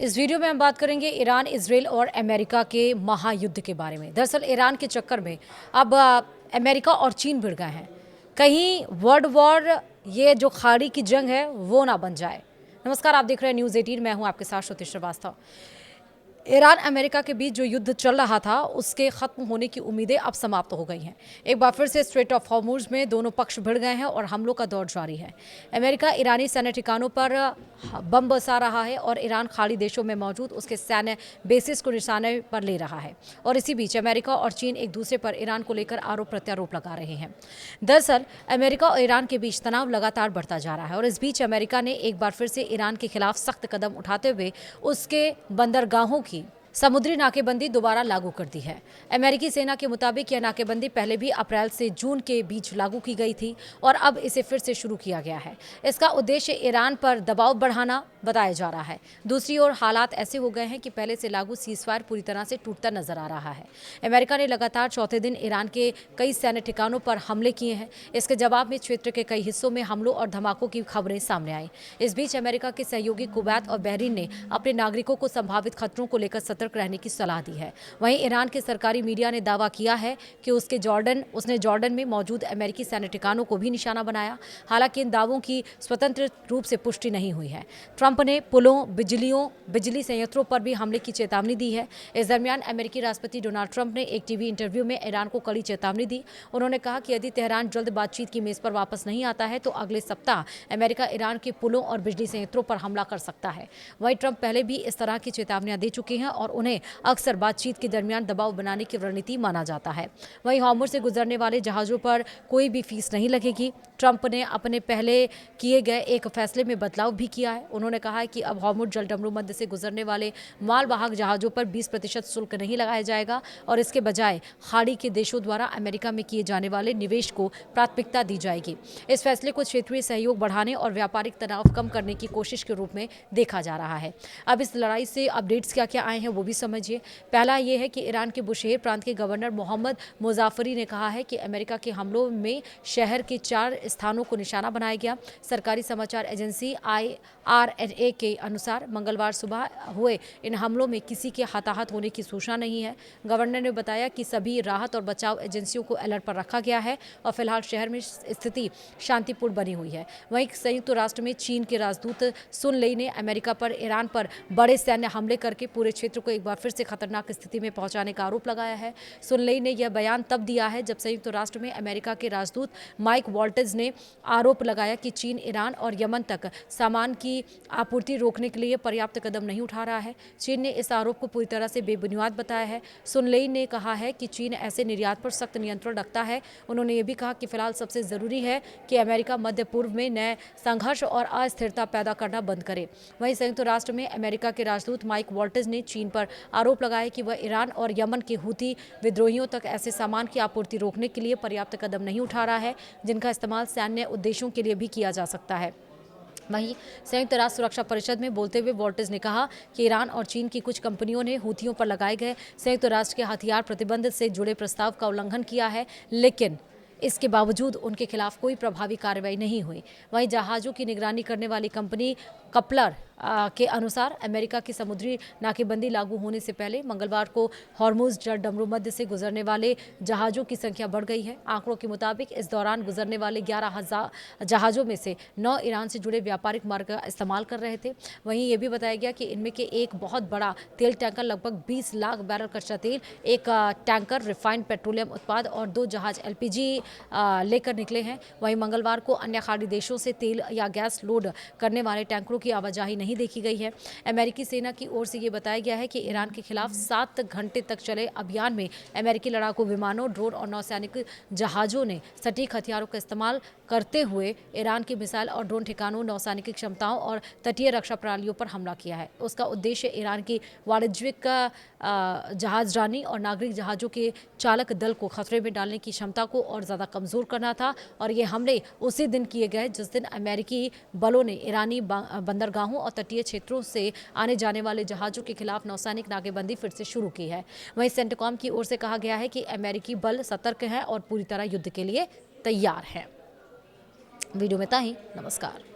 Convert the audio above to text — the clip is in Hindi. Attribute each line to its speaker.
Speaker 1: इस वीडियो में हम बात करेंगे ईरान, इजराइल और अमेरिका के महायुद्ध के बारे में। दरअसल ईरान के चक्कर में अब अमेरिका और चीन भिड़ गए हैं। कहीं वर्ल्ड वॉर, ये जो खाड़ी की जंग है, वो ना बन जाए। नमस्कार, आप देख रहे हैं न्यूज़ 18। मैं हूं आपके साथ श्रुति श्रीवास्तव। ईरान अमेरिका के बीच जो युद्ध चल रहा था, उसके खत्म होने की उम्मीदें अब समाप्त हो गई हैं। एक बार फिर से स्ट्रेट ऑफ हॉर्मुज में दोनों पक्ष भिड़ गए हैं और हमलों का दौर जारी है। अमेरिका ईरानी सैन्य ठिकानों पर बम बरसा रहा है और ईरान खाड़ी देशों में मौजूद उसके सैन्य बेसिस को निशाने पर ले रहा है। और इसी बीच अमेरिका और चीन एक दूसरे पर ईरान को लेकर आरोप प्रत्यारोप लगा रहे हैं। दरअसल अमेरिका और ईरान के बीच तनाव लगातार बढ़ता जा रहा है और इस बीच अमेरिका ने एक बार फिर से ईरान के खिलाफ सख्त कदम उठाते हुए उसके बंदरगाहों की समुद्री नाकेबंदी दोबारा लागू कर दी है। अमेरिकी सेना के मुताबिक यह नाकेबंदी पहले भी अप्रैल से जून के बीच लागू की गई थी और अब इसे फिर से शुरू किया गया है। इसका उद्देश्य ईरान पर दबाव बढ़ाना बताया जा रहा है। दूसरी ओर हालात ऐसे हो गए हैं कि पहले से लागू सीजफायर पूरी तरह से टूटता नजर आ रहा है। अमेरिका ने लगातार चौथे दिन ईरान के कई सैन्य ठिकानों पर हमले किए हैं। इसके जवाब में क्षेत्र के कई हिस्सों में हमलों और धमाकों की खबरें सामने आई। इस बीच अमेरिका के सहयोगी कुवैत और बहरीन ने अपने नागरिकों को संभावित खतरों को लेकर सतर्क रहने की सलाह दी है। वहीं ईरान के सरकारी मीडिया ने दावा किया है कि उसने जॉर्डन में मौजूद अमेरिकी सैन्य ठिकानों को भी निशाना बनाया। हालांकि इन दावों की स्वतंत्र रूप से पुष्टि नहीं हुई है। ट्रंप ने पुलों, बिजली संयंत्रों पर भी हमले की चेतावनी दी है। इस दरमियान अमेरिकी राष्ट्रपति डोनाल्ड ट्रंप ने एक टीवी इंटरव्यू में ईरान को कड़ी चेतावनी दी। उन्होंने कहा कि यदि तेहरान जल्द बातचीत की मेज पर वापस नहीं आता है तो अगले सप्ताह अमेरिका ईरान के पुलों और बिजली संयंत्रों पर हमला कर सकता है। वहीं ट्रंप पहले भी इस तरह की चेतावनियां दे चुके हैं और उन्हें अक्सर बातचीत के दरमियान दबाव बनाने की रणनीति माना जाता है। वहीं हॉर्मुज से गुजरने वाले जहाजों पर कोई भी फीस नहीं लगेगी। ट्रंप ने अपने पहले किए गए एक फैसले में बदलाव भी किया है। उन्होंने कहा है कि अब हॉर्मुज जलडमरू मध्य से गुजरने वाले मालवाहक जहाजों पर 20% शुल्क नहीं लगाया जाएगा और इसके बजाय खाड़ी के देशों द्वारा अमेरिका में किए जाने वाले निवेश को प्राथमिकता दी जाएगी। इस फैसले को क्षेत्रीय सहयोग बढ़ाने और व्यापारिक तनाव कम करने की कोशिश के रूप में देखा जा रहा है। अब इस लड़ाई से अपडेट्स क्या क्या आए हैं वो भी समझिए। पहला ये है कि ईरान के बुशेहर प्रांत के गवर्नर मोहम्मद मुजाफरी ने कहा है कि अमेरिका के हमलों में शहर के 4 स्थानों को निशाना बनाया गया। सरकारी समाचार एजेंसी IRNA के अनुसार मंगलवार सुबह हुए इन हमलों में किसी के हताहत होने की सूचना नहीं है। गवर्नर ने बताया कि सभी राहत और बचाव एजेंसियों को अलर्ट पर रखा गया है और फिलहाल शहर में स्थिति शांतिपूर्ण बनी हुई है। वहीं संयुक्त राष्ट्र में चीन के राजदूत सुन लेई ने अमेरिका पर ईरान पर बड़े सैन्य हमले करके पूरे क्षेत्र को एक बार फिर से खतरनाक स्थिति में पहुंचाने का आरोप लगाया है। सुन लेई ने यह बयान तब दिया है जब संयुक्त राष्ट्र में अमेरिका के राजदूत माइक वॉल्टेज ने आरोप लगाया कि चीन ईरान और यमन तक सामान की आपूर्ति रोकने के लिए पर्याप्त कदम नहीं उठा रहा है। चीन ने इस आरोप को पूरी तरह से बेबुनियाद बताया है। सुन लेई ने कहा है कि चीन ऐसे निर्यात पर सख्त नियंत्रण रखता है। उन्होंने ये भी कहा कि फिलहाल सबसे जरूरी है कि अमेरिका मध्य पूर्व में नए संघर्ष और अस्थिरता पैदा करना बंद करे। वहीं संयुक्त राष्ट्र में अमेरिका के राजदूत माइक वॉल्टेज ने चीन पर आरोप लगाया कि वह ईरान और यमन के हूती विद्रोहियों तक ऐसे सामान की आपूर्ति रोकने के लिए पर्याप्त कदम नहीं उठा रहा है जिनका इस्तेमाल सैन्य उद्देश्यों के लिए भी किया जा सकता है। वहीं संयुक्त राष्ट्र सुरक्षा परिषद में बोलते हुए वॉल्टेज ने कहा कि ईरान और चीन की कुछ कंपनियों ने हूथियों पर लगाए गए संयुक्त राष्ट्र के हथियार प्रतिबंध से जुड़े प्रस्ताव का उल्लंघन किया है, लेकिन इसके बावजूद उनके खिलाफ कोई प्रभावी कार्रवाई नहीं हुई। वहीं जहाज़ों की निगरानी करने वाली कंपनी कपलर के अनुसार अमेरिका की समुद्री नाकेबंदी लागू होने से पहले मंगलवार को हॉर्मुज जलडमरू मध्य से गुजरने वाले जहाज़ों की संख्या बढ़ गई है। आंकड़ों के मुताबिक इस दौरान गुजरने वाले 11,000 जहाज़ों में से 9 ईरान से जुड़े व्यापारिक मार्ग का इस्तेमाल कर रहे थे। वहीं ये भी बताया गया कि इनमें के एक बहुत बड़ा तेल टैंकर लगभग 20 लाख बैरल कच्चा तेल, एक टैंकर रिफाइंड पेट्रोलियम उत्पाद और 2 जहाज LPG लेकर निकले हैं। वहीं मंगलवार को अन्य खाड़ी देशों से तेल या गैस लोड करने वाले टैंकरों की आवाजाही नहीं देखी गई है। अमेरिकी सेना की ओर से ये बताया गया है कि ईरान के खिलाफ 7 घंटे तक चले अभियान में अमेरिकी लड़ाकू विमानों, ड्रोन और नौसैनिक जहाज़ों ने सटीक हथियारों का इस्तेमाल करते हुए ईरान की मिसाइल और ड्रोन ठिकानों, नौसैनिक क्षमताओं और तटीय रक्षा प्रणालियों पर हमला किया है। उसका उद्देश्य ईरान की वाणिज्यिक जहाजरानी और नागरिक जहाज़ों के चालक दल को खतरे में डालने की क्षमता को और ज़्यादा कमज़ोर करना था और ये हमले उसी दिन किए गए जिस दिन अमेरिकी बलों ने ईरानी बंदरगाहों और तटीय क्षेत्रों से आने जाने वाले जहाज़ों के खिलाफ नौसैनिक नाकेबंदी फिर से शुरू की है। वहीं सेंटकॉम की ओर से कहा गया है कि अमेरिकी बल सतर्क हैं और पूरी तरह युद्ध के लिए तैयार हैं। वीडियो में इतना ही। नमस्कार।